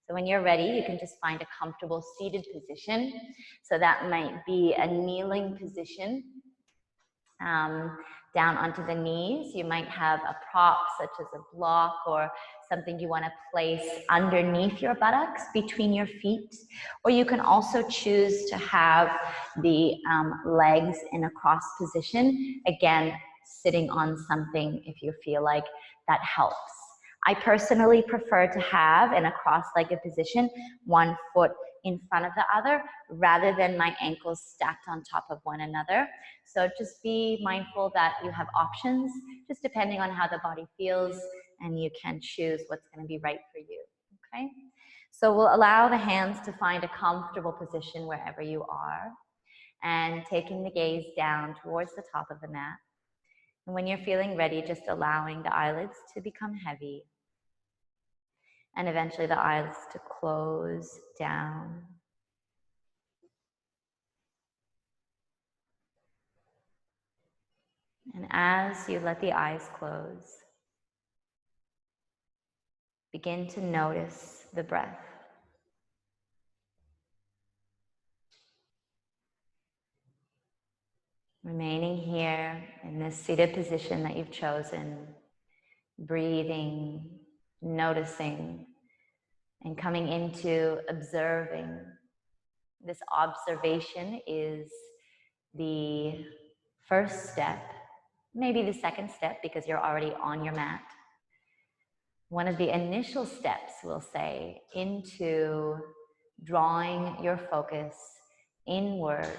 So when you're ready, you can just find a comfortable seated position. So that might be a kneeling position, down onto the knees. You might have a prop such as a block or something you want to place underneath your buttocks between your feet. Or you can also choose to have the legs in a cross position, again, sitting on something if you feel like that helps. I personally prefer to have in a cross-legged position, one foot in front of the other rather than my ankles stacked on top of one another. So just be mindful that you have options, just depending on how the body feels, and you can choose what's going to be right for you, okay? So we'll allow the hands to find a comfortable position wherever you are, and taking the gaze down towards the top of the mat. And when you're feeling ready, just allowing the eyelids to become heavy, and eventually the eyelids to close down. And as you let the eyes close, begin to notice the breath. Remaining here in this seated position that you've chosen, breathing, noticing, and coming into observing. This observation is the first step, maybe the second step because you're already on your mat. One of the initial steps, we'll say, into drawing your focus inward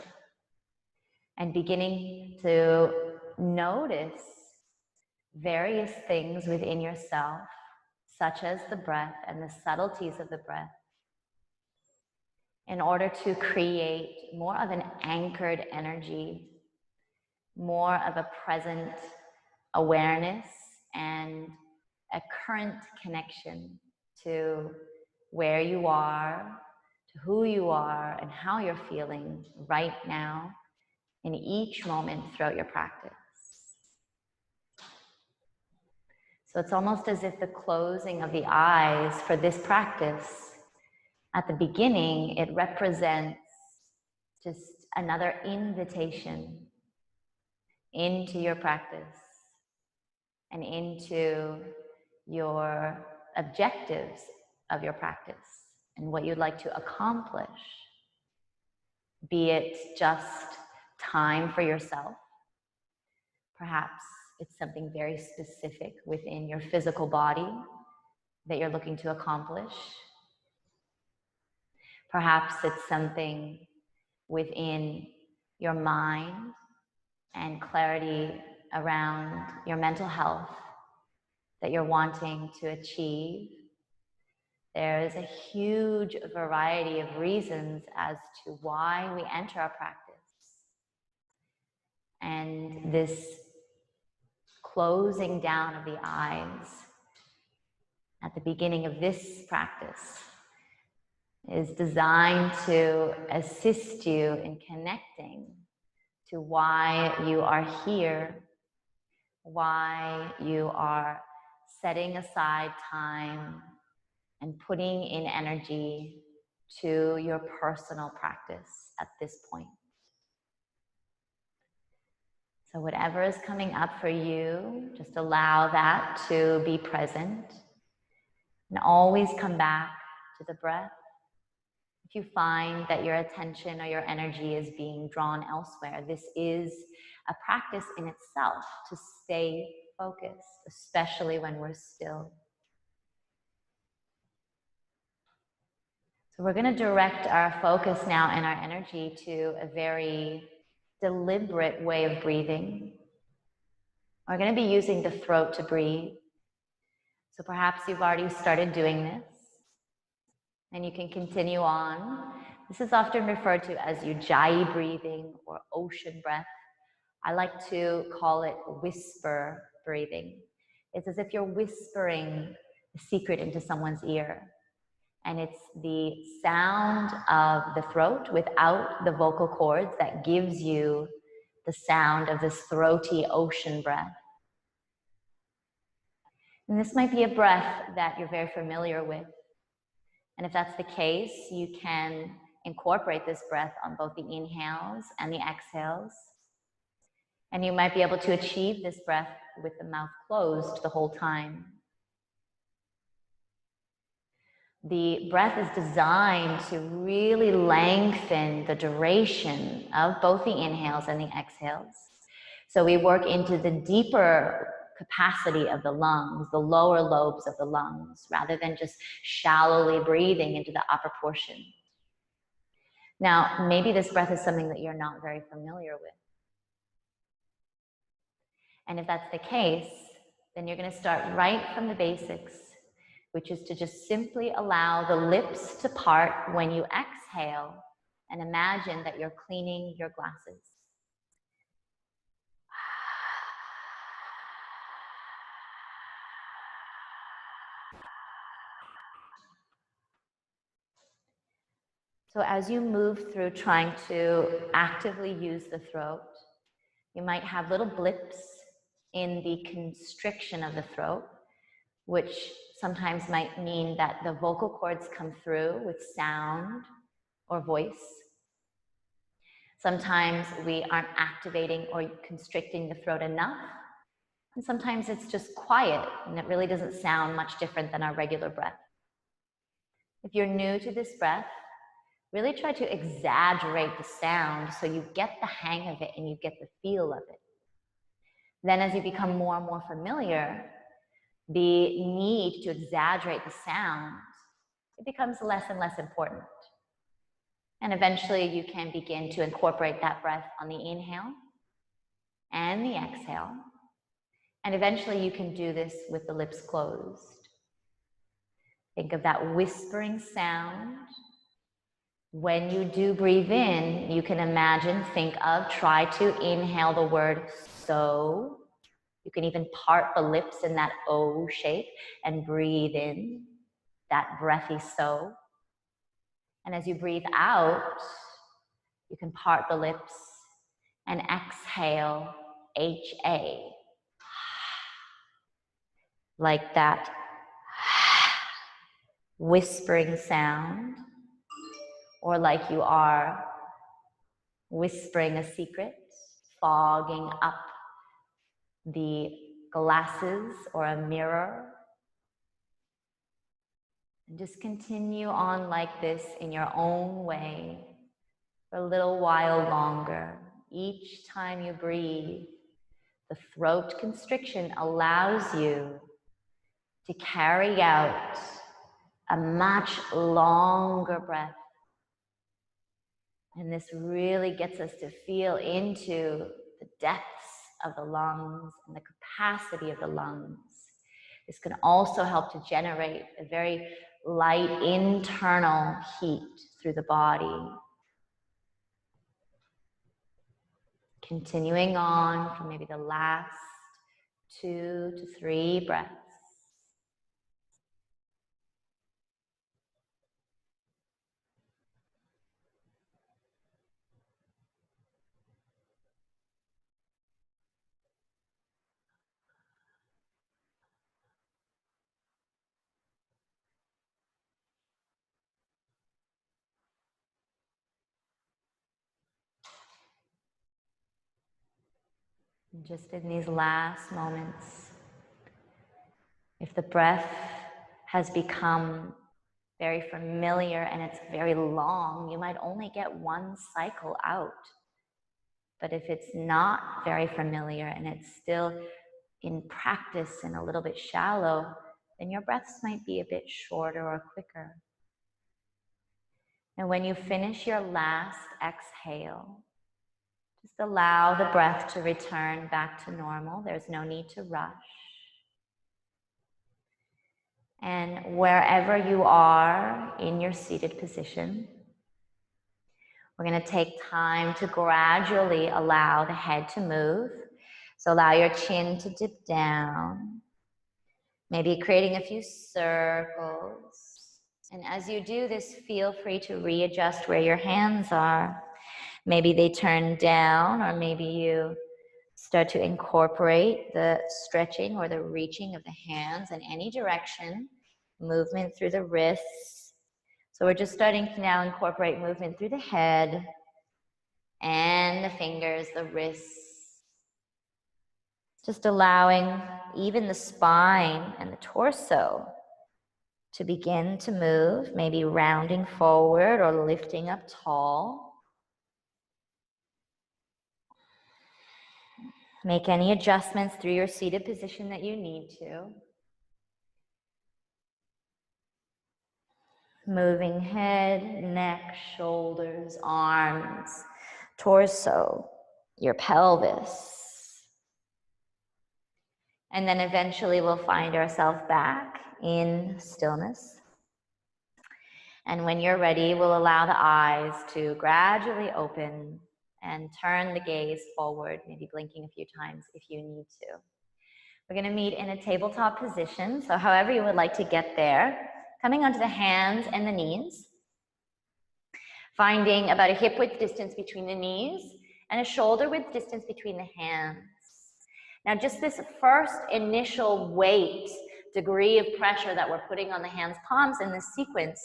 and beginning to notice various things within yourself, such as the breath and the subtleties of the breath, in order to create more of an anchored energy, more of a present awareness and a current connection to where you are, to who you are, and how you're feeling right now in each moment throughout your practice. So it's almost as if the closing of the eyes for this practice, at the beginning, it represents just another invitation into your practice and into your objectives of your practice and what you'd like to accomplish. Be it just time for yourself. Perhaps it's something very specific within your physical body that you're looking to accomplish. Perhaps it's something within your mind and clarity around your mental health that you're wanting to achieve. There is a huge variety of reasons as to why we enter our practice. And this closing down of the eyes at the beginning of this practice is designed to assist you in connecting to why you are here, why you are setting aside time and putting in energy to your personal practice at this point. So whatever is coming up for you, just allow that to be present and always come back to the breath. If you find that your attention or your energy is being drawn elsewhere, this is a practice in itself to stay focused, especially when we're still. So we're going to direct our focus now and our energy to a very deliberate way of breathing. We're going to be using the throat to breathe. So perhaps you've already started doing this, and you can continue on. This is often referred to as ujjayi breathing or ocean breath. I like to call it whisper breathing. It's as if you're whispering a secret into someone's ear. And it's the sound of the throat without the vocal cords that gives you the sound of this throaty ocean breath. And this might be a breath that you're very familiar with. And if that's the case, you can incorporate this breath on both the inhales and the exhales. And you might be able to achieve this breath with the mouth closed the whole time. The breath is designed to really lengthen the duration of both the inhales and the exhales. So we work into the deeper capacity of the lungs, the lower lobes of the lungs, rather than just shallowly breathing into the upper portion. Now, maybe this breath is something that you're not very familiar with. And if that's the case, then you're going to start right from the basics, which is to just simply allow the lips to part when you exhale and imagine that you're cleaning your glasses. So as you move through trying to actively use the throat, you might have little blips in the constriction of the throat, which sometimes might mean that the vocal cords come through with sound or voice. Sometimes we aren't activating or constricting the throat enough, and sometimes it's just quiet and it really doesn't sound much different than our regular breath. If you're new to this breath, really try to exaggerate the sound so you get the hang of it and you get the feel of it. Then as you become more and more familiar, the need to exaggerate the sound, it becomes less and less important. And eventually you can begin to incorporate that breath on the inhale and the exhale. And eventually you can do this with the lips closed. Think of that whispering sound. When you do breathe in, you can imagine, try to inhale the word so. You can even part the lips in that O shape and breathe in that breathy so. And as you breathe out, you can part the lips and exhale HA. Like that whispering sound, or like you are whispering a secret, fogging up the glasses or a mirror. And just continue on like this in your own way for a little while longer. Each time you breathe, the throat constriction allows you to carry out a much longer breath. And this really gets us to feel into the depths of the lungs and the capacity of the lungs. This can also help to generate a very light internal heat through the body. Continuing on for maybe the last 2 to 3 breaths. And just in these last moments, if the breath has become very familiar and it's very long, you might only get 1 cycle out. But if it's not very familiar and it's still in practice and a little bit shallow, then your breaths might be a bit shorter or quicker. And when you finish your last exhale, just allow the breath to return back to normal. There's no need to rush. And wherever you are in your seated position, we're going to take time to gradually allow the head to move. So allow your chin to dip down, maybe creating a few circles. And as you do this, feel free to readjust where your hands are. Maybe they turn down, or maybe you start to incorporate the stretching or the reaching of the hands in any direction, movement through the wrists, So we're just starting to now incorporate movement through the head and the fingers, the wrists. Just allowing even the spine and the torso to begin to move, maybe rounding forward or lifting up tall. Make any adjustments through your seated position that you need to. Moving head, neck, shoulders, arms, torso, your pelvis. And then eventually we'll find ourselves back in stillness. And when you're ready, we'll allow the eyes to gradually open and turn the gaze forward, maybe blinking a few times if you need to. We're going to meet in a tabletop position, so however you would like to get there, coming onto the hands and the knees, finding about a hip width distance between the knees and a shoulder width distance between the hands. Now just this first initial weight, degree of pressure that we're putting on the hands, palms in this sequence,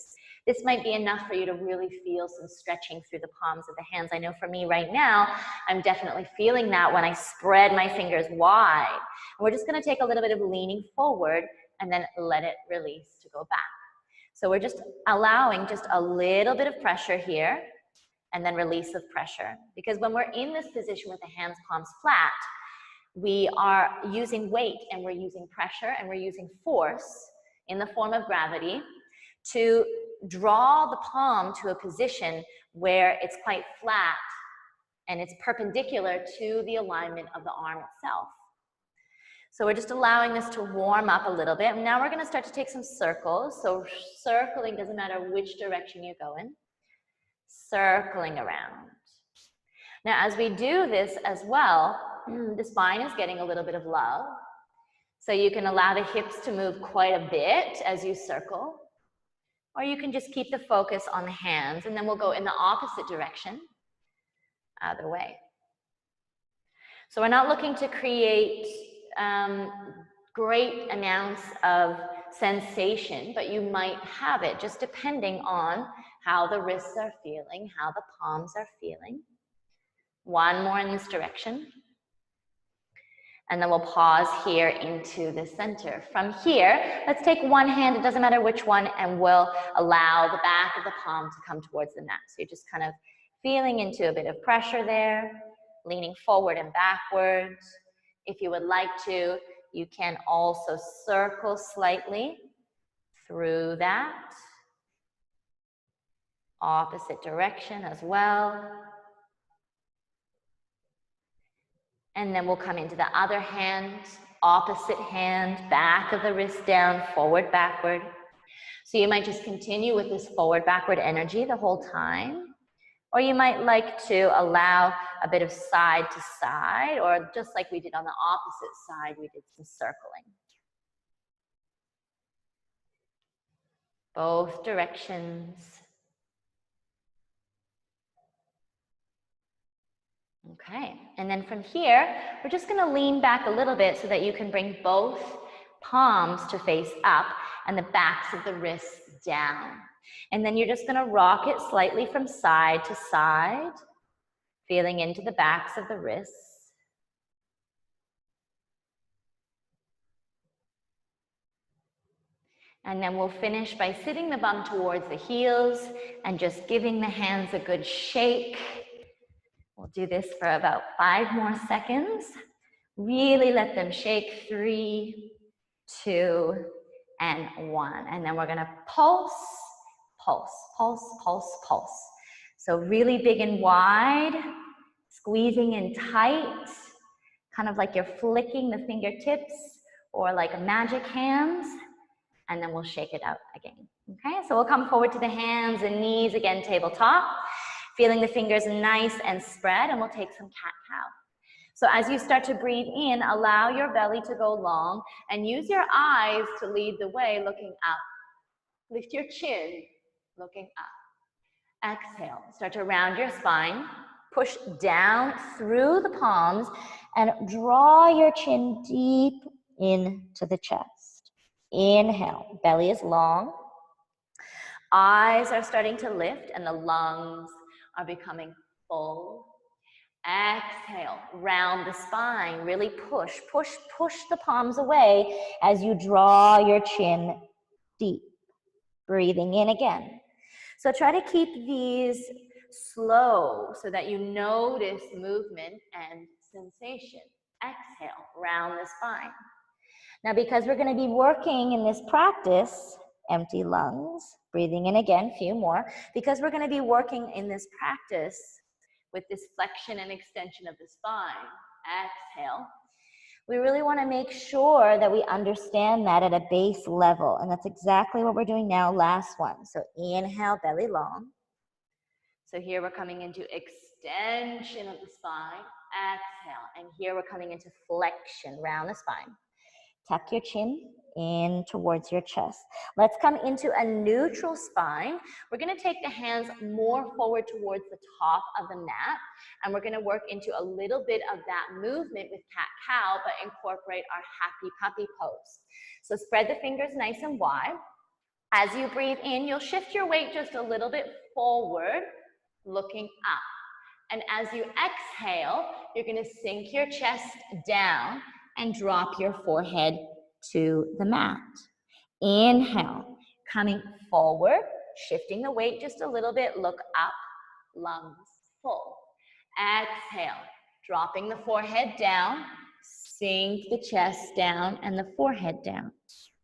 this might be enough for you to really feel some stretching through the palms of the hands. I know for me right now, I'm definitely feeling that when I spread my fingers wide. And we're just gonna take a little bit of leaning forward and then let it release to go back. So we're just allowing just a little bit of pressure here and then release of pressure. Because when we're in this position with the hands, palms flat, we are using weight and we're using pressure and we're using force in the form of gravity to draw the palm to a position where it's quite flat and it's perpendicular to the alignment of the arm itself. So we're just allowing this to warm up a little bit. And now we're going to start to take some circles. So circling, doesn't matter which direction you go in. Circling around. Now as we do this as well, the spine is getting a little bit of love. So you can allow the hips to move quite a bit as you circle. Or you can just keep the focus on the hands, and then we'll go in the opposite direction, either way. So we're not looking to create great amounts of sensation, but you might have it just depending on how the wrists are feeling, how the palms are feeling. One more in this direction. And then we'll pause here into the center. From here, let's take one hand, it doesn't matter which one, and we'll allow the back of the palm to come towards the mat. So you're just kind of feeling into a bit of pressure there, leaning forward and backwards. If you would like to, you can also circle slightly through that. Opposite direction as well. And then we'll come into the other hand, opposite hand, back of the wrist down, forward, backward. So you might just continue with this forward, backward energy the whole time. Or you might like to allow a bit of side to side, or just like we did on the opposite side, we did some circling. Both directions. Okay, and then from here, we're just going to lean back a little bit so that you can bring both palms to face up and the backs of the wrists down. And then you're just going to rock it slightly from side to side, feeling into the backs of the wrists. And then we'll finish by sitting the bum towards the heels and just giving the hands a good shake. We'll do this for about 5 more seconds. Really let them shake. 3, 2, and 1. And then we're going to pulse, pulse, pulse, pulse, pulse. So really big and wide, squeezing in tight, kind of like you're flicking the fingertips or like a magic hands. And then we'll shake it out again. Okay, so we'll come forward to the hands and knees again, tabletop. Feeling the fingers nice and spread, and we'll take some cat-cow. So as you start to breathe in, allow your belly to go long and use your eyes to lead the way, looking up. Lift your chin, looking up. Exhale, start to round your spine. Push down through the palms and draw your chin deep into the chest. Inhale, belly is long. eyes are starting to lift and the lungs are becoming full. Exhale, round the spine, really push, push, push the palms away as you draw your chin deep. Breathing in again. So try to keep these slow so that you notice movement and sensation. Exhale, round the spine. Now, because we're going to be working in this practice, empty lungs, breathing in again, few more, because we're going to be working in this practice with this flexion and extension of the spine. Exhale. We really want to make sure that we understand that at a base level. And that's exactly what we're doing now, last one. So inhale, belly long. So here we're coming into extension of the spine. Exhale. And here we're coming into flexion, round the spine. Tuck your chin in towards your chest. Let's come into a neutral spine. We're going to take the hands more forward towards the top of the mat, and we're going to work into a little bit of that movement with cat-cow, but incorporate our happy puppy pose. So spread the fingers nice and wide. As you breathe in, you'll shift your weight just a little bit forward, looking up. And as you exhale, you're going to sink your chest down and drop your forehead to the mat. Inhale, coming forward, shifting the weight just a little bit, look up, lungs full. Exhale, dropping the forehead down, sink the chest down and the forehead down.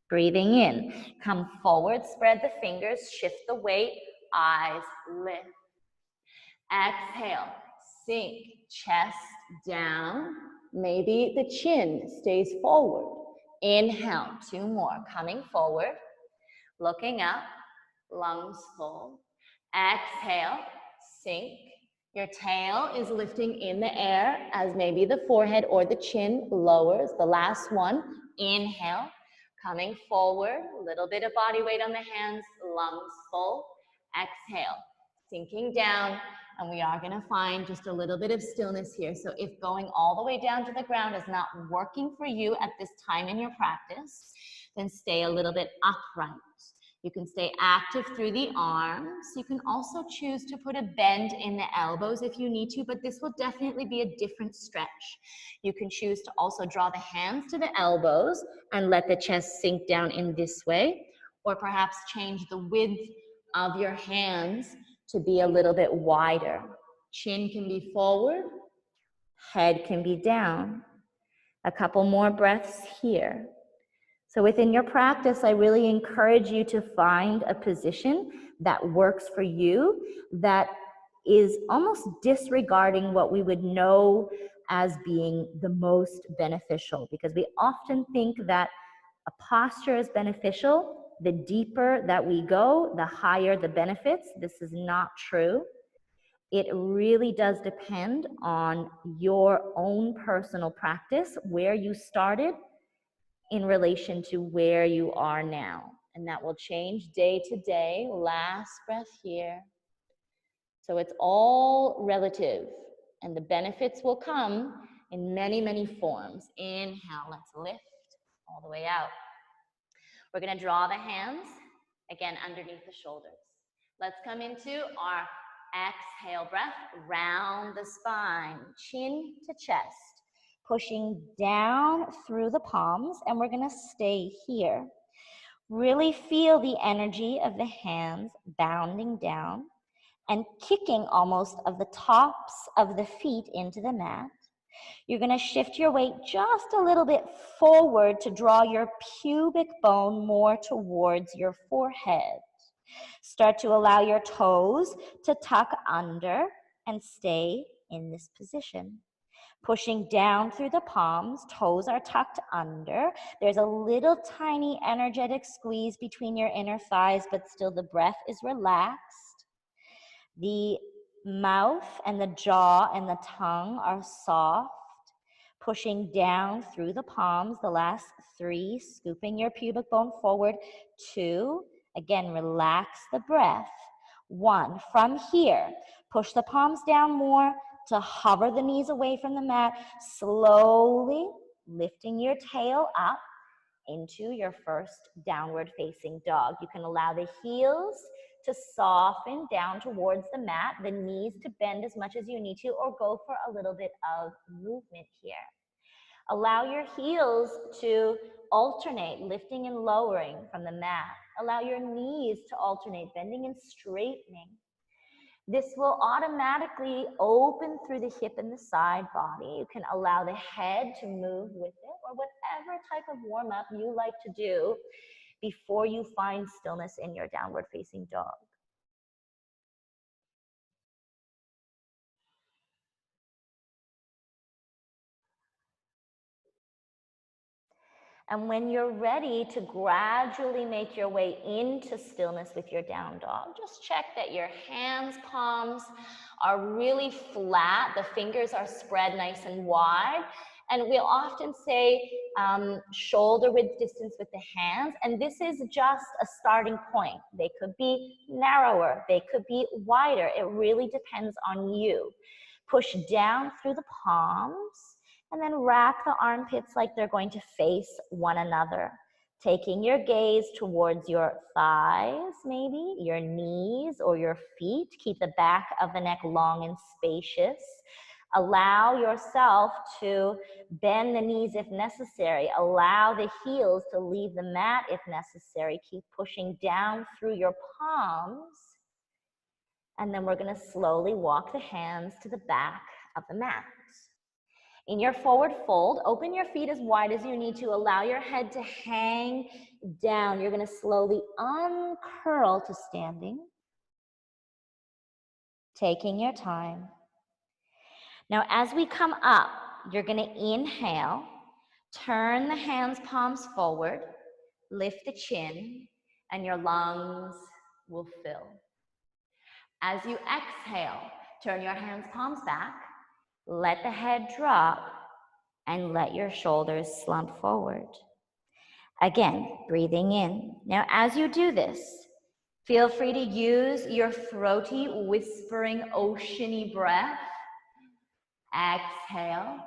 Breathing in, come forward, spread the fingers, shift the weight, eyes lift. Exhale, sink, chest down. Maybe the chin stays forward. Inhale, two more. Coming forward, looking up, lungs full. Exhale, sink. Your tail is lifting in the air as maybe the forehead or the chin lowers. The last one, inhale, coming forward. A little bit of body weight on the hands, lungs full. Exhale, sinking down. And we are going to find just a little bit of stillness here. So if going all the way down to the ground is not working for you at this time in your practice, then stay a little bit upright. You can stay active through the arms. You can also choose to put a bend in the elbows if you need to, but this will definitely be a different stretch. You can choose to also draw the hands to the elbows and let the chest sink down in this way, or perhaps change the width of your hands to be a little bit wider. Chin can be forward, head can be down. A couple more breaths here. So within your practice, I really encourage you to find a position that works for you, that is almost disregarding what we would know as being the most beneficial, because we often think that a posture is beneficial. The deeper that we go, the higher the benefits. This is not true. It really does depend on your own personal practice, where you started in relation to where you are now. And that will change day to day. Last breath here. So it's all relative, and the benefits will come in many, many forms. Inhale, let's lift all the way out. We're going to draw the hands, again, underneath the shoulders. Let's come into our exhale breath, round the spine, chin to chest, pushing down through the palms, and we're going to stay here. Really feel the energy of the hands bounding down and kicking almost of the tops of the feet into the mat. You're going to shift your weight just a little bit forward to draw your pubic bone more towards your forehead. Start to allow your toes to tuck under and stay in this position. Pushing down through the palms, toes are tucked under. There's a little tiny energetic squeeze between your inner thighs, but still the breath is relaxed. The mouth and the jaw and the tongue are soft. Pushing down through the palms, the last 3, scooping your pubic bone forward. 2, again, relax the breath. 1, from here, push the palms down more to hover the knees away from the mat, slowly lifting your tail up into your first downward facing dog. You can allow the heels to soften down towards the mat, the knees to bend as much as you need to, or go for a little bit of movement here. Allow your heels to alternate, lifting and lowering from the mat. Allow your knees to alternate, bending and straightening. This will automatically open through the hip and the side body. You can allow the head to move with it, or whatever type of warm-up you like to do before you find stillness in your downward facing dog. And when you're ready to gradually make your way into stillness with your down dog, just check that your hands, palms are really flat. The fingers are spread nice and wide. And we'll often say shoulder width distance with the hands. And this is just a starting point. They could be narrower. They could be wider. It really depends on you. Push down through the palms. And then wrap the armpits like they're going to face one another. Taking your gaze towards your thighs, maybe, your knees or your feet. Keep the back of the neck long and spacious. Allow yourself to bend the knees if necessary. Allow the heels to leave the mat if necessary. Keep pushing down through your palms. And then we're going to slowly walk the hands to the back of the mat. In your forward fold, open your feet as wide as you need to. Allow your head to hang down. You're going to slowly uncurl to standing. Taking your time. Now, as we come up, you're going to inhale. Turn the hands, palms forward. Lift the chin, and your lungs will fill. As you exhale, turn your hands, palms back. Let the head drop and let your shoulders slump forward. Again, breathing in. Now, as you do this, feel free to use your throaty, whispering, oceany breath. Exhale,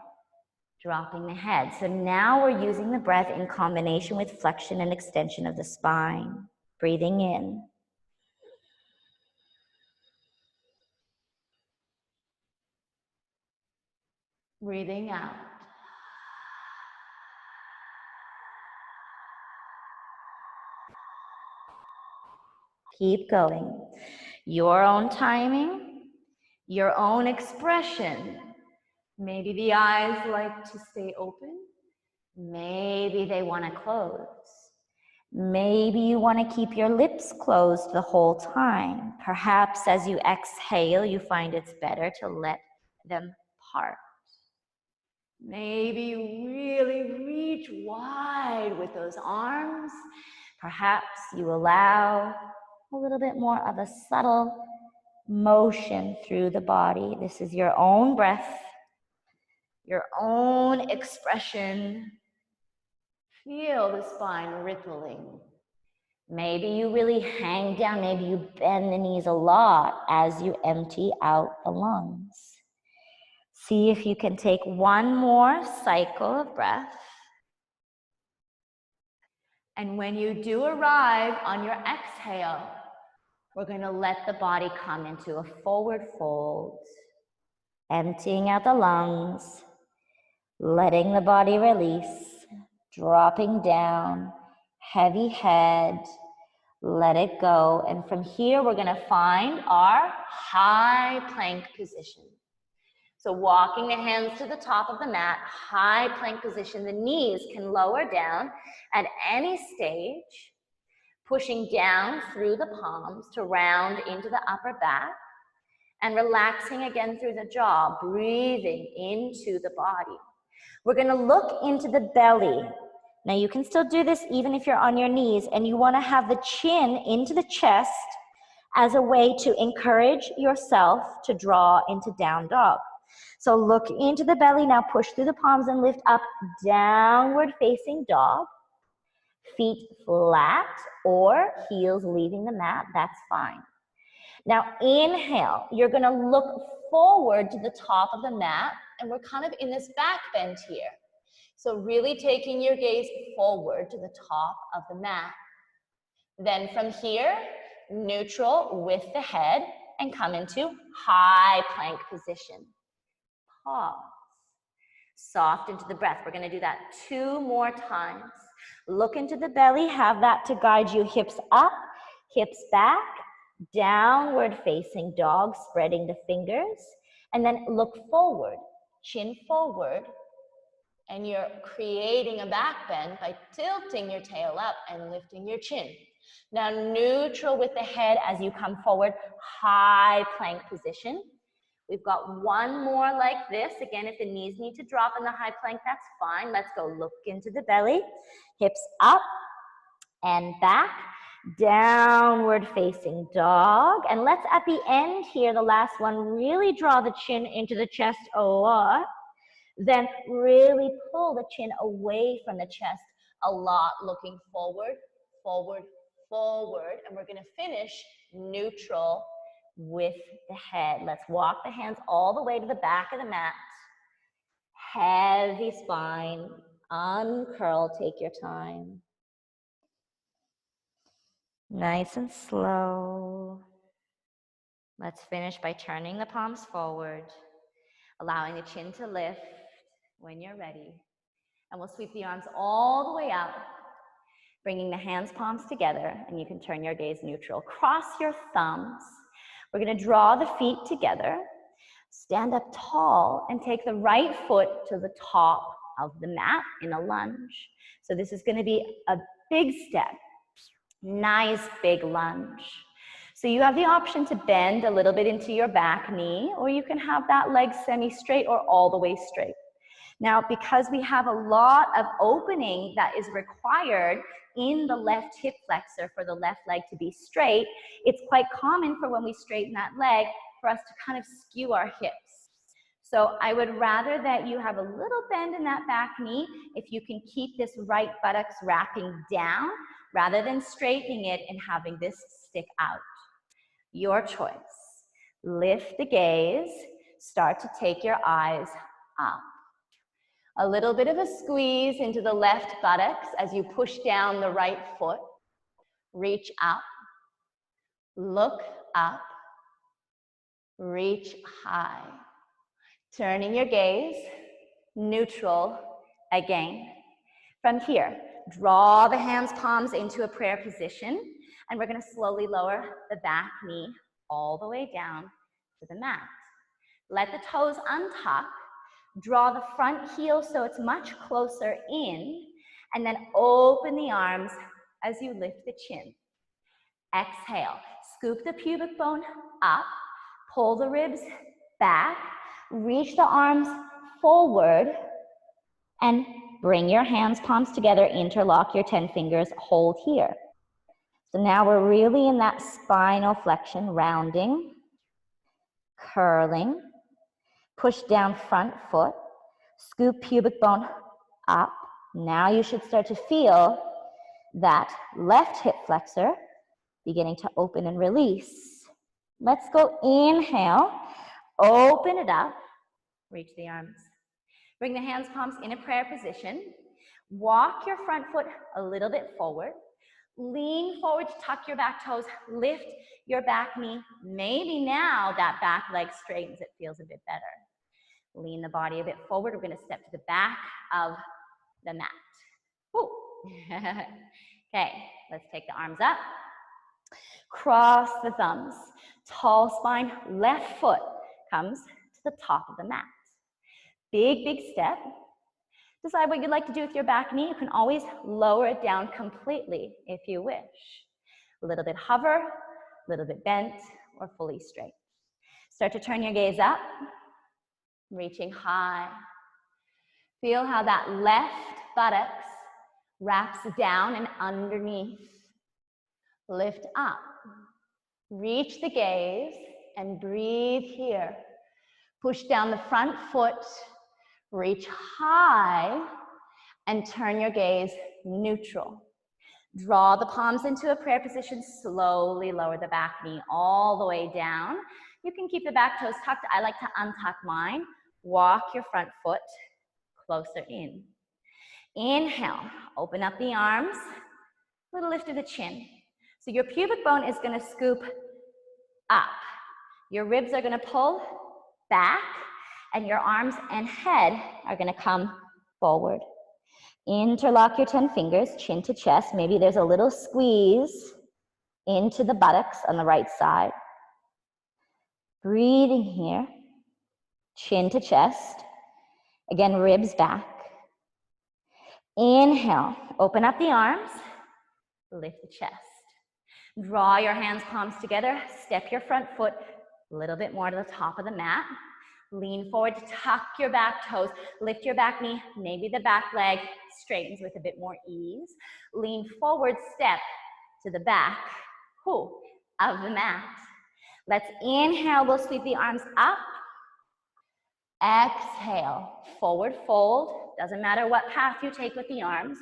dropping the head. So now we're using the breath in combination with flexion and extension of the spine. Breathing in. Breathing out. Keep going. Your own timing, your own expression. Maybe the eyes like to stay open. Maybe they want to close. Maybe you want to keep your lips closed the whole time. Perhaps as you exhale, you find it's better to let them part. Maybe you really reach wide with those arms. Perhaps you allow a little bit more of a subtle motion through the body. This is your own breath, your own expression. Feel the spine rippling. Maybe you really hang down. Maybe you bend the knees a lot as you empty out the lungs. See if you can take one more cycle of breath. And when you do arrive on your exhale, we're going to let the body come into a forward fold, emptying out the lungs, letting the body release, dropping down, heavy head, let it go. And from here, we're going to find our high plank position. So walking the hands to the top of the mat, high plank position, the knees can lower down at any stage, pushing down through the palms to round into the upper back, and relaxing again through the jaw, breathing into the body. We're going to look into the belly. Now you can still do this even if you're on your knees, and you want to have the chin into the chest as a way to encourage yourself to draw into down dog. So look into the belly now, push through the palms and lift up, downward facing dog. Feet flat or heels leaving the mat, that's fine. Now inhale, you're gonna look forward to the top of the mat, and we're kind of in this back bend here. So really taking your gaze forward to the top of the mat. Then from here, neutral with the head, and come into high plank position. Pause. Soft into the breath. We're going to do that 2 more times. Look into the belly, have that to guide you. Hips up, hips back, downward facing dog, spreading the fingers, and then look forward, chin forward, and you're creating a back bend by tilting your tail up and lifting your chin. Now neutral with the head as you come forward, high plank position. We've got 1 more like this. Again, if the knees need to drop in the high plank, that's fine. Let's go. Look into the belly, hips up and back, downward facing dog. And let's, at the end here, the last one, really draw the chin into the chest a lot. Then really pull the chin away from the chest a lot, looking forward, forward, forward. And we're going to finish neutral with the head. Let's walk the hands all the way to the back of the mat. Heavy spine, uncurl, take your time. Nice and slow. Let's finish by turning the palms forward, allowing the chin to lift when you're ready. And we'll sweep the arms all the way up, bringing the hands, palms together, and you can turn your gaze neutral. Cross your thumbs. We're going to draw the feet together, stand up tall, and take the right foot to the top of the mat in a lunge. So this is going to be a big step. Nice big lunge. So you have the option to bend a little bit into your back knee, or you can have that leg semi-straight or all the way straight. Now, because we have a lot of opening that is required in the left hip flexor for the left leg to be straight, it's quite common for when we straighten that leg for us to kind of skew our hips. So I would rather that you have a little bend in that back knee if you can keep this right buttocks wrapping down rather than straightening it and having this stick out. Your choice. Lift the gaze, start to take your eyes up. A little bit of a squeeze into the left buttocks as you push down the right foot. Reach up, look up, reach high. Turning your gaze, neutral again. From here, draw the hands, palms into a prayer position, and we're going to slowly lower the back knee all the way down to the mat. Let the toes untuck. Draw the front heel so it's much closer in, and then open the arms as you lift the chin. Exhale, scoop the pubic bone up, pull the ribs back, reach the arms forward, and bring your hands, palms together, interlock your 10 fingers, hold here. So now we're really in that spinal flexion, rounding, curling, push down front foot, scoop pubic bone up. Now you should start to feel that left hip flexor beginning to open and release. Let's go, inhale, open it up, reach the arms. Bring the hands, palms in a prayer position. Walk your front foot a little bit forward. Lean forward to tuck your back toes, lift your back knee. Maybe now that back leg straightens, it feels a bit better. Lean the body a bit forward. We're going to step to the back of the mat. Okay, let's take the arms up. Cross the thumbs. Tall spine, left foot comes to the top of the mat. Big, big step. Decide what you'd like to do with your back knee. You can always lower it down completely if you wish. A little bit hover, a little bit bent, or fully straight. Start to turn your gaze up, reaching high. Feel how that left buttocks wraps down and underneath. Lift up. Reach the gaze and breathe here. Push down the front foot, reach high, and turn your gaze neutral. Draw the palms into a prayer position, slowly lower the back knee all the way down. You can keep the back toes tucked. I like to untuck mine. Walk your front foot closer in. Inhale, open up the arms, little lift of the chin. So your pubic bone is going to scoop up. Your ribs are going to pull back, and your arms and head are going to come forward. Interlock your 10 fingers, chin to chest. Maybe there's a little squeeze into the buttocks on the right side. Breathing here, chin to chest. Again, ribs back. Inhale, open up the arms, lift the chest. Draw your hands, palms together, step your front foot a little bit more to the top of the mat. Lean forward, tuck your back toes, lift your back knee, maybe the back leg straightens with a bit more ease. Lean forward, step to the back of the mat. Let's inhale, we'll sweep the arms up. Exhale, forward fold. Doesn't matter what path you take with the arms.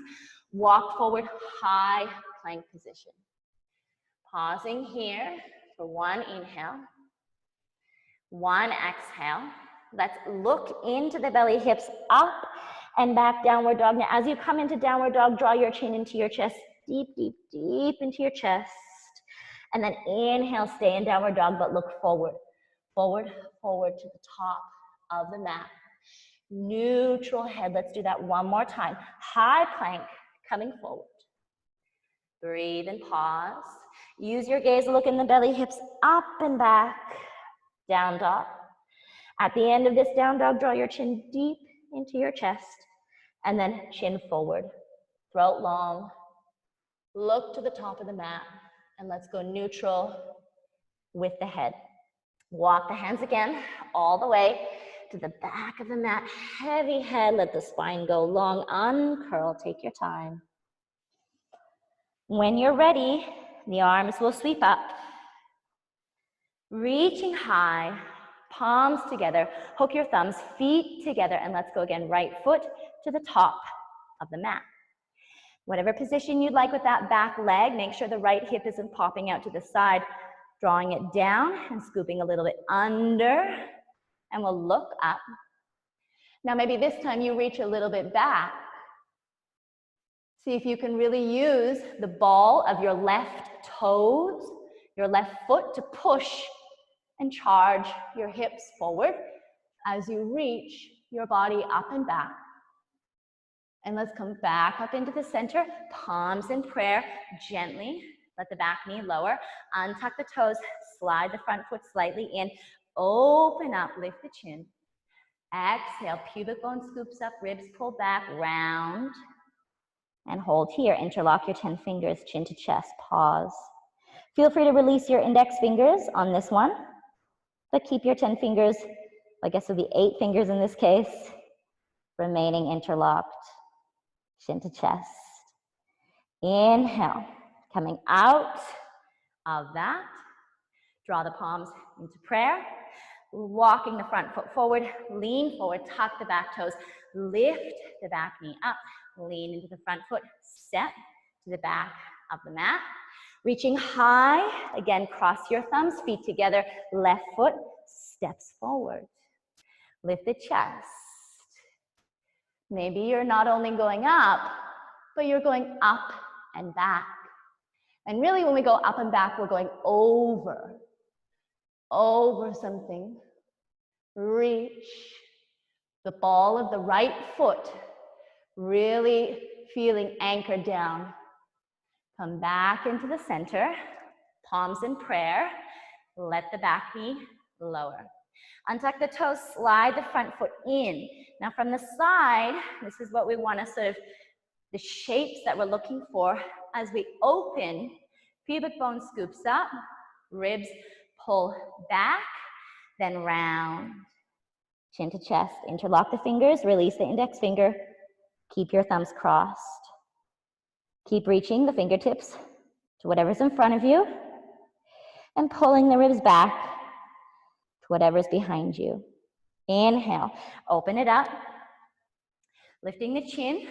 Walk forward, high plank position. Pausing here for one inhale, one exhale. Let's look into the belly, hips up and back, downward dog. Now, as you come into downward dog, draw your chin into your chest, deep, deep, deep into your chest. And then inhale, stay in downward dog, but look forward, forward, forward to the top of the mat. Neutral head. Let's do that one more time. High plank, coming forward. Breathe and pause. Use your gaze, look in the belly, hips up and back. Down dog. At the end of this down dog, draw your chin deep into your chest. And then chin forward. Throat long. Look to the top of the mat. And let's go neutral with the head. Walk the hands again all the way to the back of the mat. Heavy head, let the spine go long. Uncurl, take your time. When you're ready, the arms will sweep up. Reaching high, palms together, hook your thumbs, feet together, and let's go again. Right foot to the top of the mat. Whatever position you'd like with that back leg, make sure the right hip isn't popping out to the side, drawing it down and scooping a little bit under, and we'll look up. Now maybe this time you reach a little bit back. See if you can really use the ball of your left toes, your left foot to push and charge your hips forward as you reach your body up and back. And let's come back up into the center, palms in prayer, gently. Let the back knee lower, untuck the toes, slide the front foot slightly in, open up, lift the chin. Exhale, pubic bone scoops up, ribs pull back, round, and hold here. Interlock your 10 fingers, chin to chest, pause. Feel free to release your index fingers on this one, but keep your 10 fingers, I guess it would be 8 fingers in this case, remaining interlocked, chin to chest. Inhale, coming out of that, draw the palms into prayer, walking the front foot forward, lean forward, tuck the back toes, lift the back knee up, lean into the front foot, step to the back of the mat. Reaching high, again, cross your thumbs, feet together, left foot steps forward. Lift the chest. Maybe you're not only going up, but you're going up and back. And really when we go up and back, we're going over something. Reach the ball of the right foot, really feeling anchored down. Come back into the center, palms in prayer. Let the back knee lower. Untuck the toes, slide the front foot in. Now from the side, this is what we want to sort of, the shapes that we're looking for as we open, pubic bone scoops up, ribs pull back, then round. Chin to chest, interlock the fingers, release the index finger, keep your thumbs crossed. Keep reaching the fingertips to whatever's in front of you and pulling the ribs back to whatever's behind you. Inhale, open it up, lifting the chin,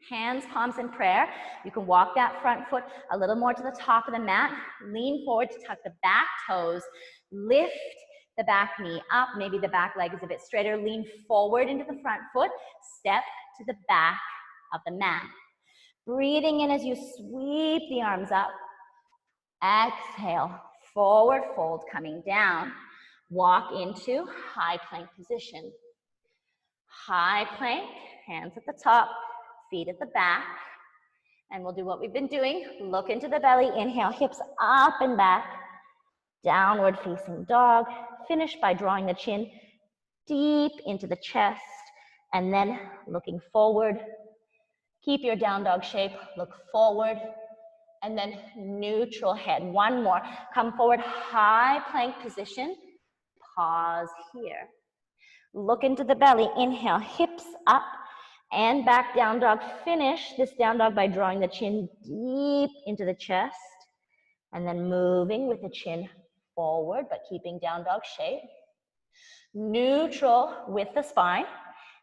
hands, palms in prayer. You can walk that front foot a little more to the top of the mat, lean forward to tuck the back toes, lift the back knee up, maybe the back leg is a bit straighter, lean forward into the front foot, step to the back of the mat. Breathing in as you sweep the arms up. Exhale, forward fold, coming down. Walk into high plank position. High plank, hands at the top, feet at the back. And we'll do what we've been doing. Look into the belly, inhale, hips up and back. Downward facing dog. Finish by drawing the chin deep into the chest and then looking forward. Keep your down dog shape, look forward, and then neutral head. One more, come forward, high plank position, pause here. Look into the belly, inhale, hips up and back, down dog. Finish this down dog by drawing the chin deep into the chest and then moving with the chin forward, but keeping down dog shape. Neutral with the spine,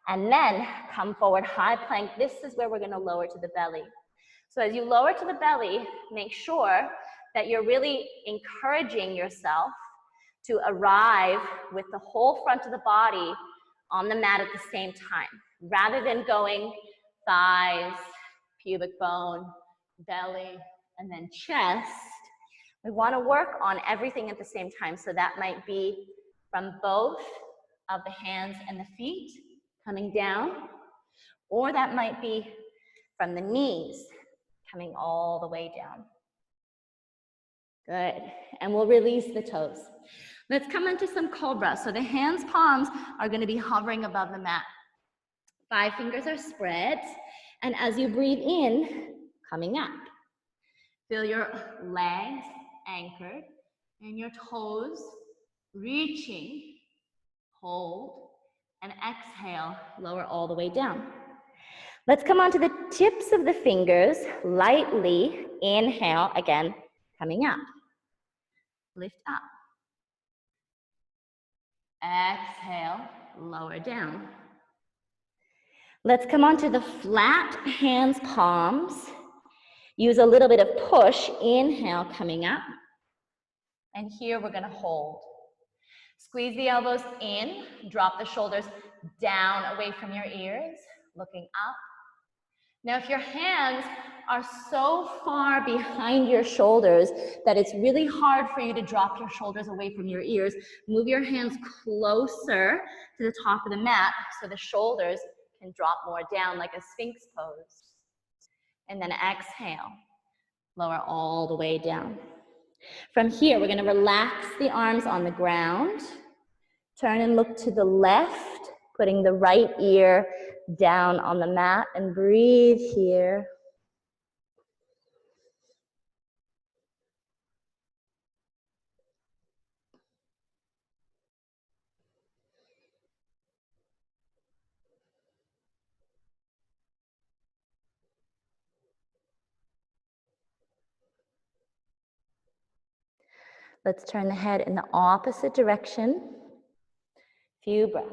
and then come forward, high plank. This is where we're gonna lower to the belly. So as you lower to the belly, make sure that you're really encouraging yourself to arrive with the whole front of the body on the mat at the same time, rather than going thighs, pubic bone, belly, and then chest. We wanna work on everything at the same time. So that might be from both of the hands and the feet coming down, or that might be from the knees coming all the way down. Good, and we'll release the toes. Let's come into some cobra. So the hands, palms are gonna be hovering above the mat. 5 fingers are spread, and as you breathe in, coming up. Feel your legs anchored and your toes reaching. Hold, and exhale, lower all the way down. Let's come onto the tips of the fingers, lightly, inhale, again, coming up. Lift up. Exhale, lower down. Let's come onto the flat hands, palms. Use a little bit of push, inhale, coming up. And here we're gonna hold. Squeeze the elbows in, drop the shoulders down away from your ears, looking up. Now, if your hands are so far behind your shoulders that it's really hard for you to drop your shoulders away from your ears, move your hands closer to the top of the mat so the shoulders can drop more down like a Sphinx pose. And then exhale, lower all the way down. From here, we're gonna relax the arms on the ground. Turn and look to the left, putting the right ear down on the mat, and breathe here. Let's turn the head in the opposite direction. Few breaths.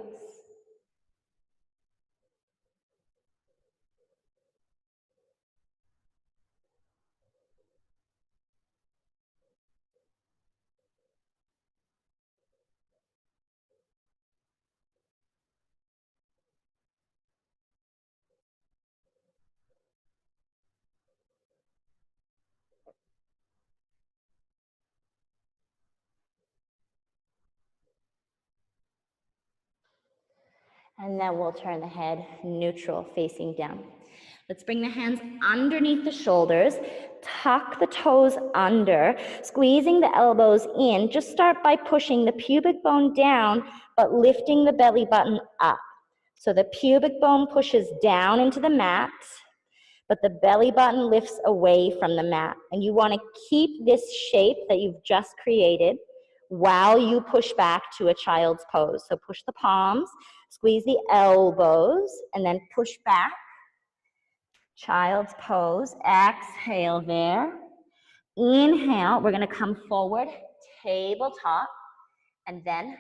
And then we'll turn the head neutral, facing down. Let's bring the hands underneath the shoulders, tuck the toes under, squeezing the elbows in. Just start by pushing the pubic bone down, but lifting the belly button up. So the pubic bone pushes down into the mat, but the belly button lifts away from the mat. And you want to keep this shape that you've just created while you push back to a child's pose. So push the palms, squeeze the elbows, and then push back. Child's pose. Exhale there. Inhale, we're going to come forward, tabletop, and then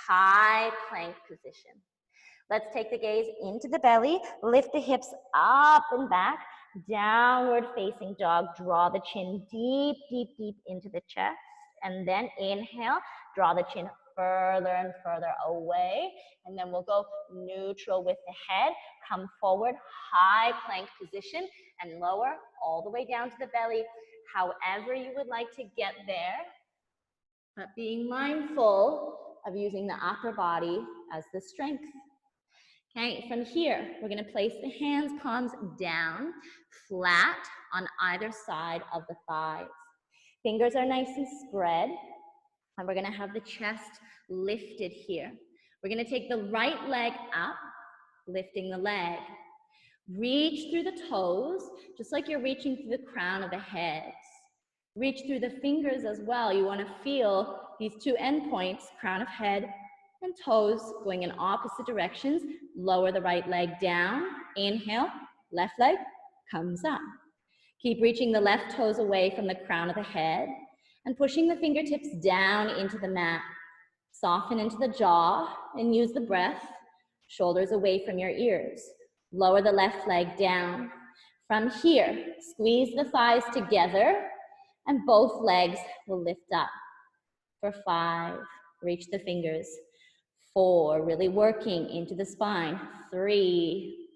high plank position. Let's take the gaze into the belly, lift the hips up and back, downward facing dog. Draw the chin deep, deep, deep into the chest, and then inhale, draw the chin further and further away, and then we'll go neutral with the head, come forward, high plank position, and lower all the way down to the belly, however you would like to get there, but being mindful of using the upper body as the strength. Okay, from here, we're gonna place the hands, palms down, flat on either side of the thighs. Fingers are nice and spread, and we're gonna have the chest lifted here. We're gonna take the right leg up, lifting the leg. Reach through the toes, just like you're reaching through the crown of the head. Reach through the fingers as well. You wanna feel these two endpoints, crown of head and toes going in opposite directions. Lower the right leg down. Inhale, left leg comes up. Keep reaching the left toes away from the crown of the head and pushing the fingertips down into the mat. Soften into the jaw and use the breath. Shoulders away from your ears. Lower the left leg down. From here, squeeze the thighs together and both legs will lift up. For 5, reach the fingers. 4, really working into the spine. 3,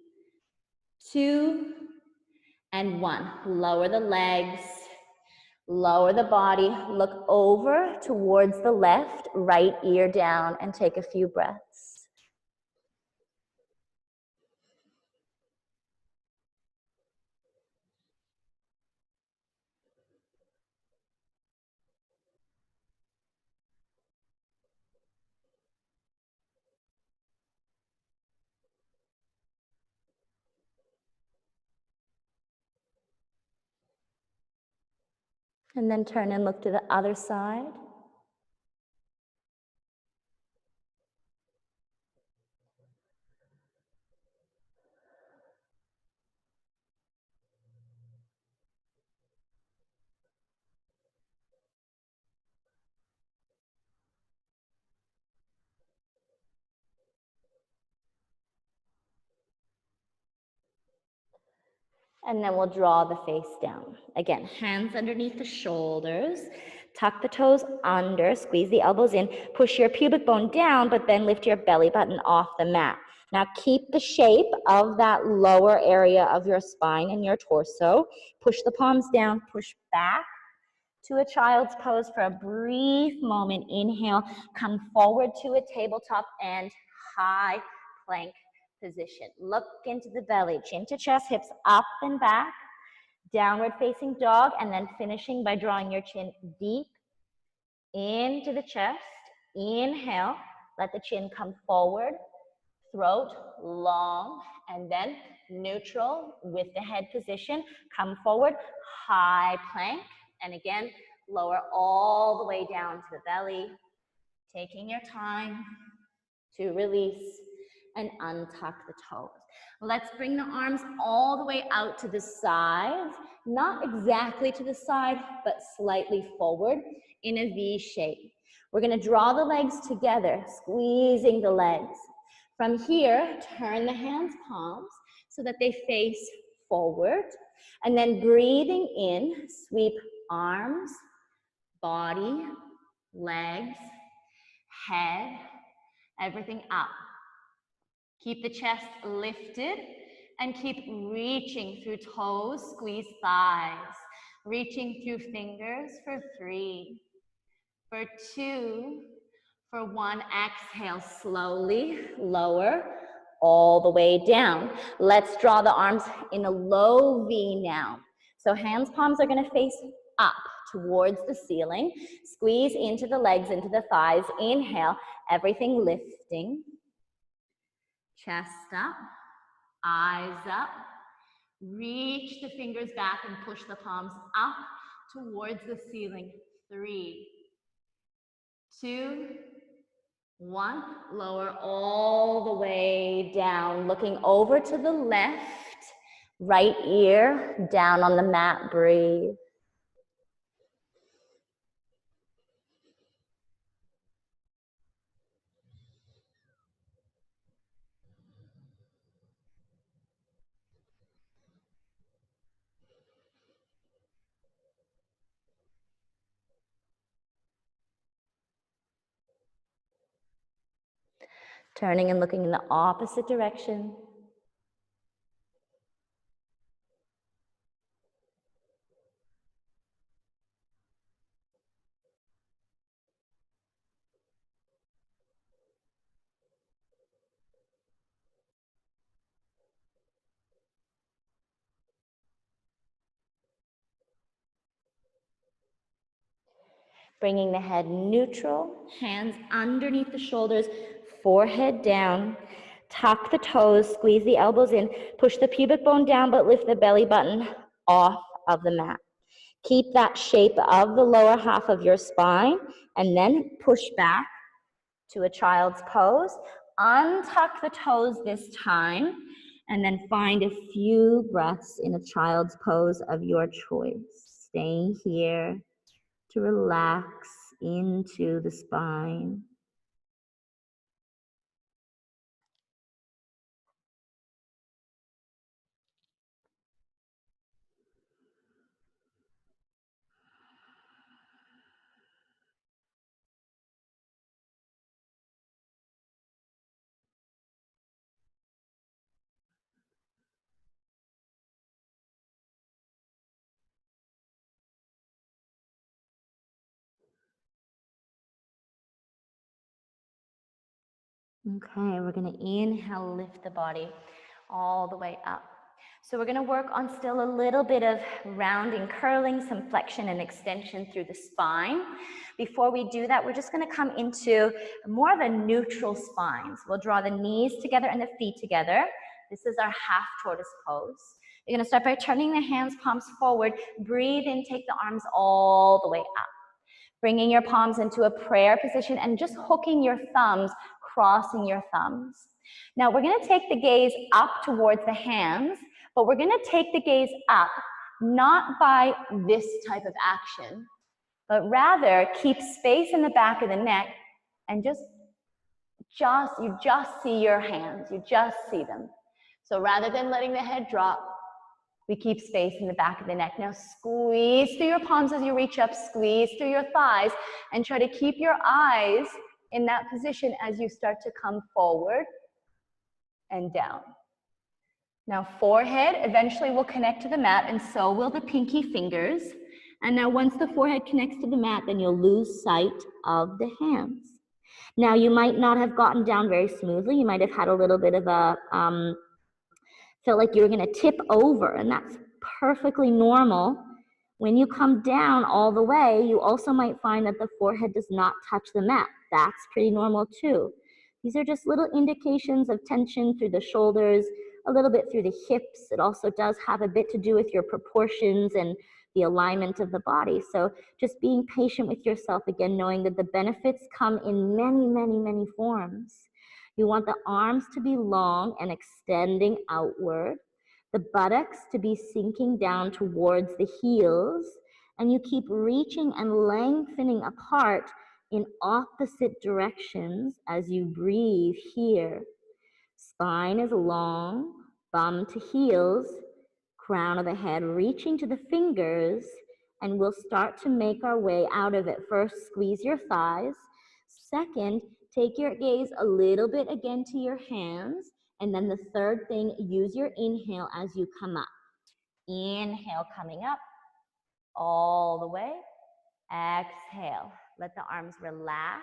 2, and 1. Lower the legs, lower the body, look over towards the left, right ear down, and take a few breaths. And then turn and look to the other side. And then we'll draw the face down. Again, hands underneath the shoulders, tuck the toes under, squeeze the elbows in, push your pubic bone down, but then lift your belly button off the mat. Now keep the shape of that lower area of your spine and your torso. Push the palms down, push back to a child's pose for a brief moment. Inhale, come forward to a tabletop and high plank position. Look into the belly, chin to chest, hips up and back, downward facing dog, and then finishing by drawing your chin deep into the chest. Inhale, let the chin come forward, throat long, and then neutral with the head position. Come forward, high plank, and again, lower all the way down to the belly, taking your time to release and untuck the toes. Let's bring the arms all the way out to the sides, not exactly to the side, but slightly forward in a V shape. We're gonna draw the legs together, squeezing the legs. From here, turn the hands, palms, so that they face forward. And then breathing in, sweep arms, body, legs, head, everything up. Keep the chest lifted and keep reaching through toes, squeeze thighs. Reaching through fingers for 3, for 2, for 1. Exhale, slowly lower all the way down. Let's draw the arms in a low V now. So hands, palms are gonna face up towards the ceiling. Squeeze into the legs, into the thighs. Inhale, everything lifting. Chest up, eyes up. Reach the fingers back and push the palms up towards the ceiling. 3, 2, 1. Lower all the way down, looking over to the left, right ear down on the mat. Breathe. Turning and looking in the opposite direction. Bringing the head neutral, hands underneath the shoulders, forehead down. Tuck the toes, squeeze the elbows in, push the pubic bone down, but lift the belly button off of the mat. Keep that shape of the lower half of your spine, and then push back to a child's pose. Untuck the toes this time, and then find a few breaths in a child's pose of your choice. Staying here to relax into the spine. Okay, we're going to inhale, lift the body all the way up. So we're going to work on still a little bit of rounding, curling, some flexion and extension through the spine. Before we do that, we're just going to come into more of a neutral spine. So we'll draw the knees together and the feet together. This is our half tortoise pose. You're going to start by turning the hands, palms forward. Breathe in, take the arms all the way up. Bringing your palms into a prayer position and just hooking your thumbs, crossing your thumbs. Now we're going to take the gaze up towards the hands, but we're going to take the gaze up, not by this type of action, but rather keep space in the back of the neck and you just see your hands, you just see them. So rather than letting the head drop, we keep space in the back of the neck. Now squeeze through your palms as you reach up, squeeze through your thighs, and try to keep your eyes in that position as you start to come forward and down. Now forehead eventually will connect to the mat, and so will the pinky fingers. And now once the forehead connects to the mat, then you'll lose sight of the hands. Now you might not have gotten down very smoothly. You might have had a little bit of a felt like you were going to tip over, and that's perfectly normal. When you come down all the way, you also might find that the forehead does not touch the mat. That's pretty normal too. These are just little indications of tension through the shoulders, a little bit through the hips. It also does have a bit to do with your proportions and the alignment of the body. So just being patient with yourself, again, knowing that the benefits come in many, many, many forms. You want the arms to be long and extending outward, the buttocks to be sinking down towards the heels, and you keep reaching and lengthening apart in opposite directions as you breathe here. Spine is long, bum to heels, crown of the head reaching to the fingers, and we'll start to make our way out of it. First, squeeze your thighs. Second, take your gaze a little bit again to your hands. And then the third thing, use your inhale as you come up. Inhale, coming up all the way. Exhale. Let the arms relax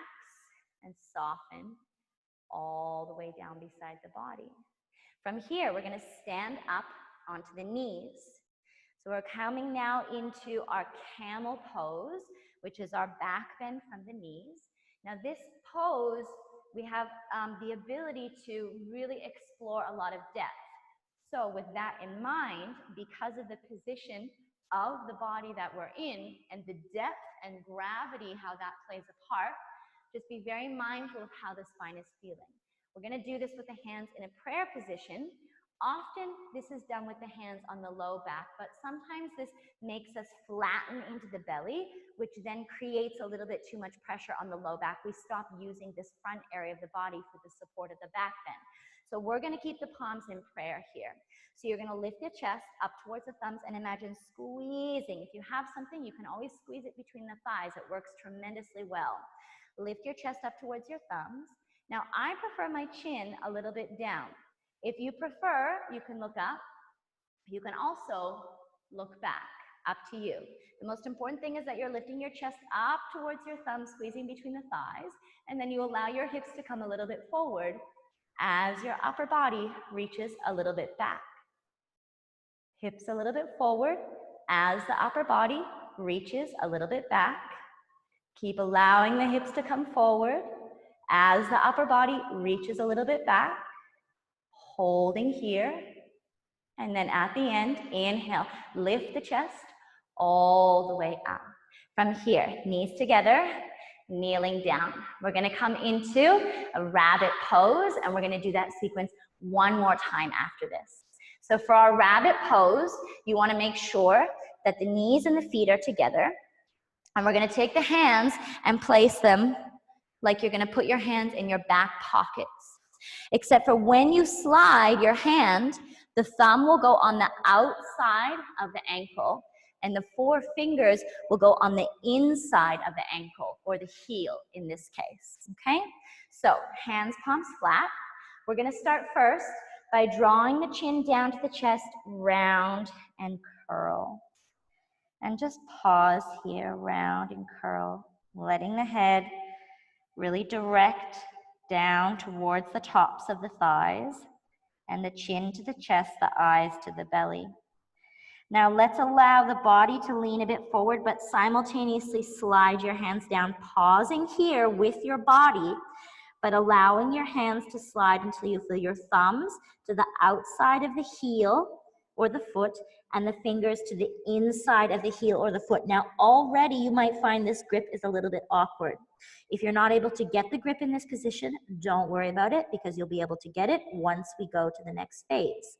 and soften all the way down beside the body. From here, we're going to stand up onto the knees. So we're coming now into our camel pose, which is our back bend from the knees. Now this pose, we have the ability to really explore a lot of depth. So with that in mind, because of the position of the body that we're in and the depth and gravity, how that plays a part, just be very mindful of how the spine is feeling. We're going to do this with the hands in a prayer position. Often this is done with the hands on the low back, but sometimes this makes us flatten into the belly, which then creates a little bit too much pressure on the low back. We stop using this front area of the body for the support of the back bend. So we're going to keep the palms in prayer here. So you're going to lift your chest up towards the thumbs and imagine squeezing. If you have something, you can always squeeze it between the thighs. It works tremendously well. Lift your chest up towards your thumbs. Now I prefer my chin a little bit down. If you prefer, you can look up. You can also look back, up to you. The most important thing is that you're lifting your chest up towards your thumbs, squeezing between the thighs, and then you allow your hips to come a little bit forward as your upper body reaches a little bit back. Hips a little bit forward as the upper body reaches a little bit back. Keep allowing the hips to come forward as the upper body reaches a little bit back, holding here. And then at the end, inhale, lift the chest all the way up. From here, knees together, kneeling down. We're gonna come into a rabbit pose, and we're gonna do that sequence one more time after this. So for our rabbit pose, you wanna make sure that the knees and the feet are together. And we're gonna take the hands and place them like you're gonna put your hands in your back pockets. Except for when you slide your hand, the thumb will go on the outside of the ankle, and the four fingers will go on the inside of the ankle, or the heel in this case, okay? So hands, palms flat. We're gonna start first by drawing the chin down to the chest, round and curl. And just pause here, round and curl, letting the head really direct down towards the tops of the thighs, and the chin to the chest, the eyes to the belly. Now let's allow the body to lean a bit forward, but simultaneously slide your hands down, pausing here with your body, but allowing your hands to slide until you feel your thumbs to the outside of the heel or the foot, and the fingers to the inside of the heel or the foot. Now already you might find this grip is a little bit awkward. If you're not able to get the grip in this position, don't worry about it, because you'll be able to get it once we go to the next phase.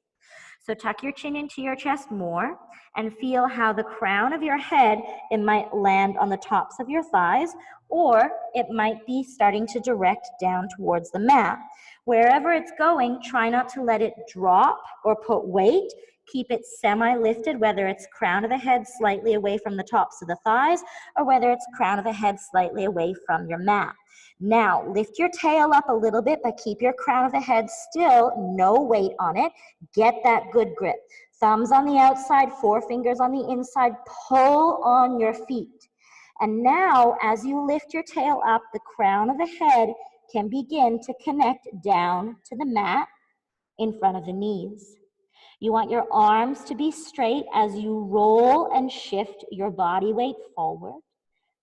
So tuck your chin into your chest more, and feel how the crown of your head, it might land on the tops of your thighs, or it might be starting to direct down towards the mat. Wherever it's going, try not to let it drop or put weight. Keep it semi-lifted, whether it's crown of the head slightly away from the tops of the thighs, or whether it's crown of the head slightly away from your mat. Now, lift your tail up a little bit, but keep your crown of the head still, no weight on it. Get that good grip. Thumbs on the outside, four fingers on the inside, pull on your feet. And now, as you lift your tail up, the crown of the head can begin to connect down to the mat in front of the knees. You want your arms to be straight as you roll and shift your body weight forward.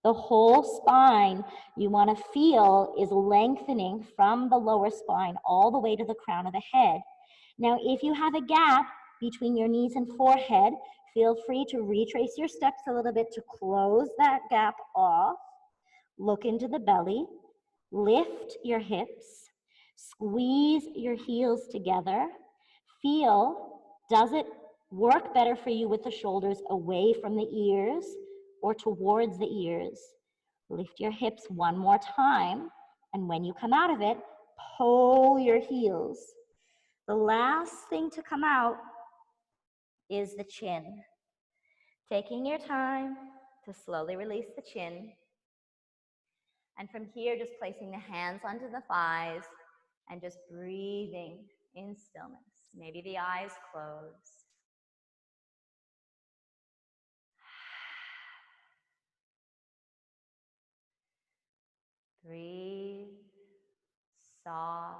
The whole spine you want to feel is lengthening from the lower spine all the way to the crown of the head. Now, if you have a gap between your knees and forehead, feel free to retrace your steps a little bit to close that gap off. Look into the belly, lift your hips, squeeze your heels together. Feel, does it work better for you with the shoulders away from the ears or towards the ears? Lift your hips one more time, and when you come out of it, pull your heels. The last thing to come out is the chin. Taking your time to slowly release the chin. And from here, just placing the hands onto the thighs and just breathing in stillness. Maybe the eyes close. Breathe, soft.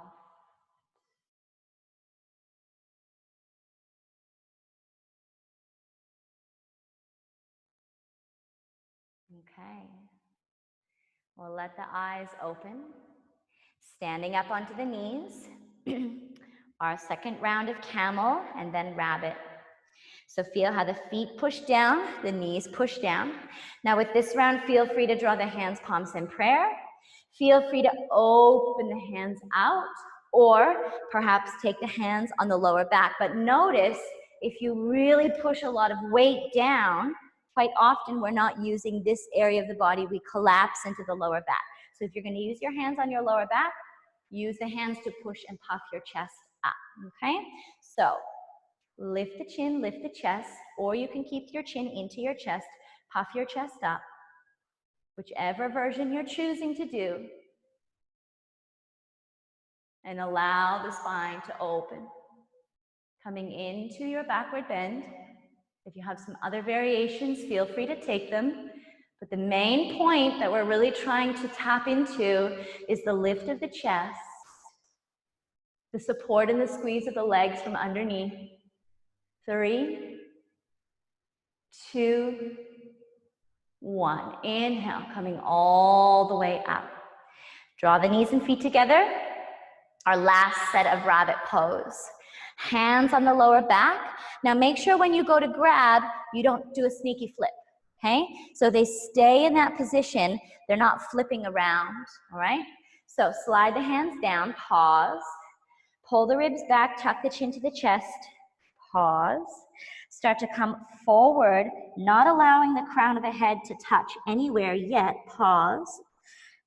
Okay. We'll let the eyes open. Standing up onto the knees. Our second round of camel and then rabbit. So feel how the feet push down, the knees push down. Now with this round, feel free to draw the hands, palms in prayer. Feel free to open the hands out, or perhaps take the hands on the lower back. But notice, if you really push a lot of weight down, quite often we're not using this area of the body, we collapse into the lower back. So if you're gonna use your hands on your lower back, use the hands to push and puff your chest up, okay? So lift the chin, lift the chest, or you can keep your chin into your chest, puff your chest up, whichever version you're choosing to do, and allow the spine to open. Coming into your backward bend. If you have some other variations, feel free to take them. But the main point that we're really trying to tap into is the lift of the chest, the support and the squeeze of the legs from underneath. 3, 2, 1. Inhale, coming all the way up. Draw the knees and feet together. Our last set of rabbit pose. Hands on the lower back. Now make sure when you go to grab, you don't do a sneaky flip, okay? So they stay in that position. They're not flipping around, all right? So slide the hands down, pause. Pull the ribs back, tuck the chin to the chest, pause. Start to come forward, not allowing the crown of the head to touch anywhere yet, pause.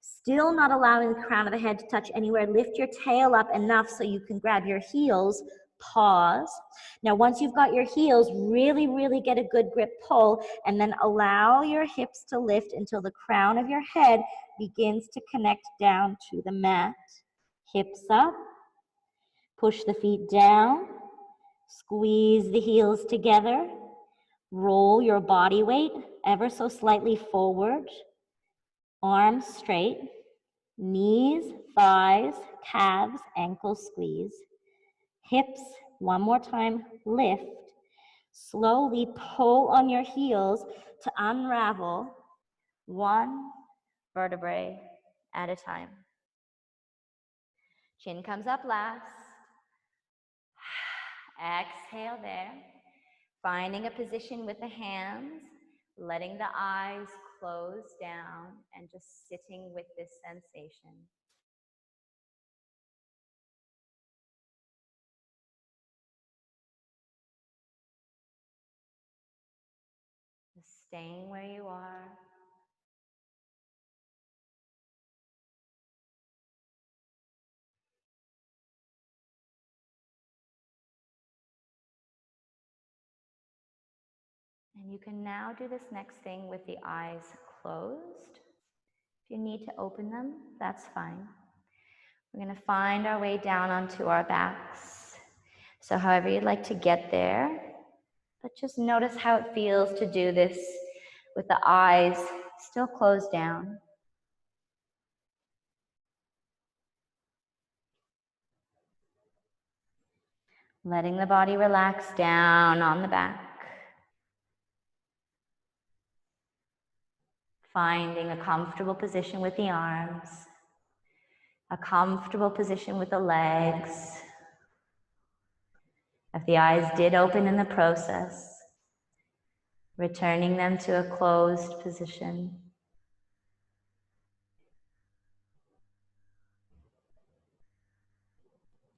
Still not allowing the crown of the head to touch anywhere. Lift your tail up enough so you can grab your heels, pause. Now, once you've got your heels, really, really get a good grip pull, and then allow your hips to lift until the crown of your head begins to connect down to the mat. Hips up, push the feet down, squeeze the heels together, roll your body weight ever so slightly forward, arms straight, knees, thighs, calves, ankles squeeze, hips, one more time, lift. Slowly pull on your heels to unravel one vertebrae at a time. Chin comes up last. Exhale there. Finding a position with the hands, letting the eyes close down and just sitting with this sensation. Just staying where you are. And you can now do this next thing with the eyes closed. If you need to open them, that's fine. We're going to find our way down onto our backs. So however you'd like to get there, but just notice how it feels to do this with the eyes still closed down. Letting the body relax down on the back. Finding a comfortable position with the arms, a comfortable position with the legs. If the eyes did open in the process, returning them to a closed position.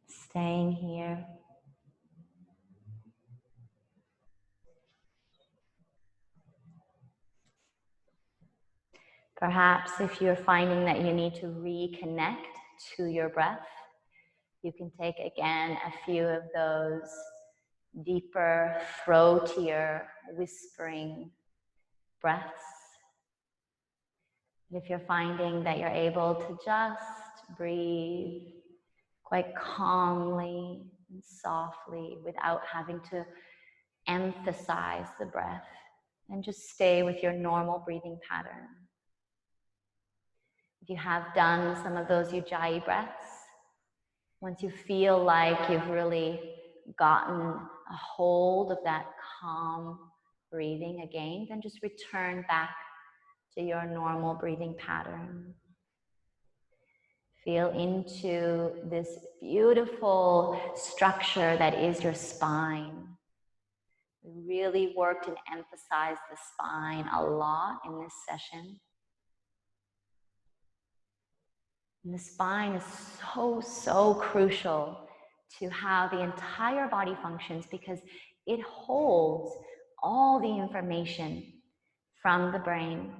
Staying here. Perhaps if you're finding that you need to reconnect to your breath, you can take again a few of those deeper, throatier, whispering breaths. If you're finding that you're able to just breathe quite calmly and softly without having to emphasize the breath, and just stay with your normal breathing pattern. If you have done some of those ujjayi breaths, once you feel like you've really gotten a hold of that calm breathing again, then just return back to your normal breathing pattern. Feel into this beautiful structure that is your spine. We really worked and emphasized the spine a lot in this session. And the spine is so crucial to how the entire body functions because it holds all the information from the brain.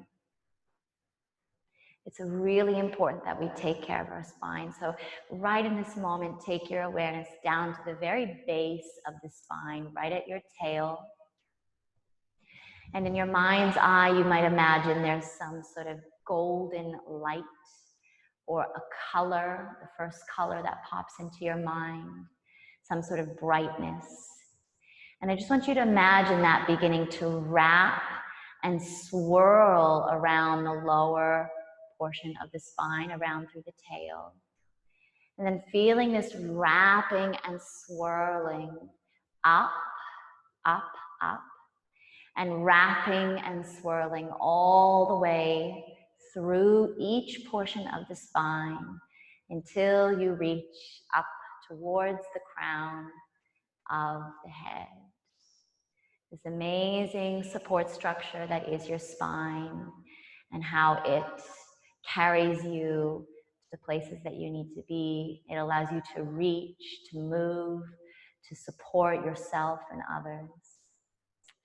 It's really important that we take care of our spine. So right in this moment, take your awareness down to the very base of the spine, right at your tail. And in your mind's eye, you might imagine there's some sort of golden light or a color, the first color that pops into your mind, some sort of brightness. And I just want you to imagine that beginning to wrap and swirl around the lower portion of the spine, around through the tail. And then feeling this wrapping and swirling up, up, up. and wrapping and swirling all the way through each portion of the spine until you reach up towards the crown of the head. This amazing support structure that is your spine and how it carries you to the places that you need to be. It allows you to reach, to move, to support yourself and others,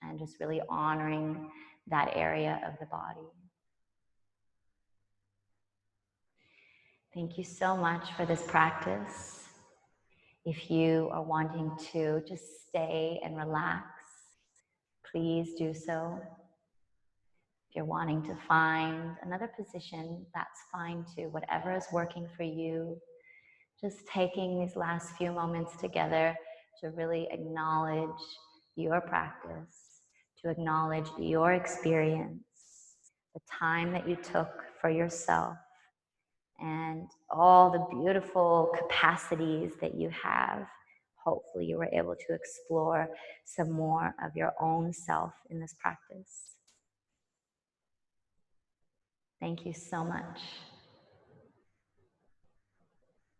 and just really honoring that area of the body. Thank you so much for this practice. If you are wanting to just stay and relax, please do so. If you're wanting to find another position, that's fine too. Whatever is working for you. Just taking these last few moments together to really acknowledge your practice, to acknowledge your experience, the time that you took for yourself, and all the beautiful capacities that you have. Hopefully you were able to explore some more of your own self in this practice. Thank you so much.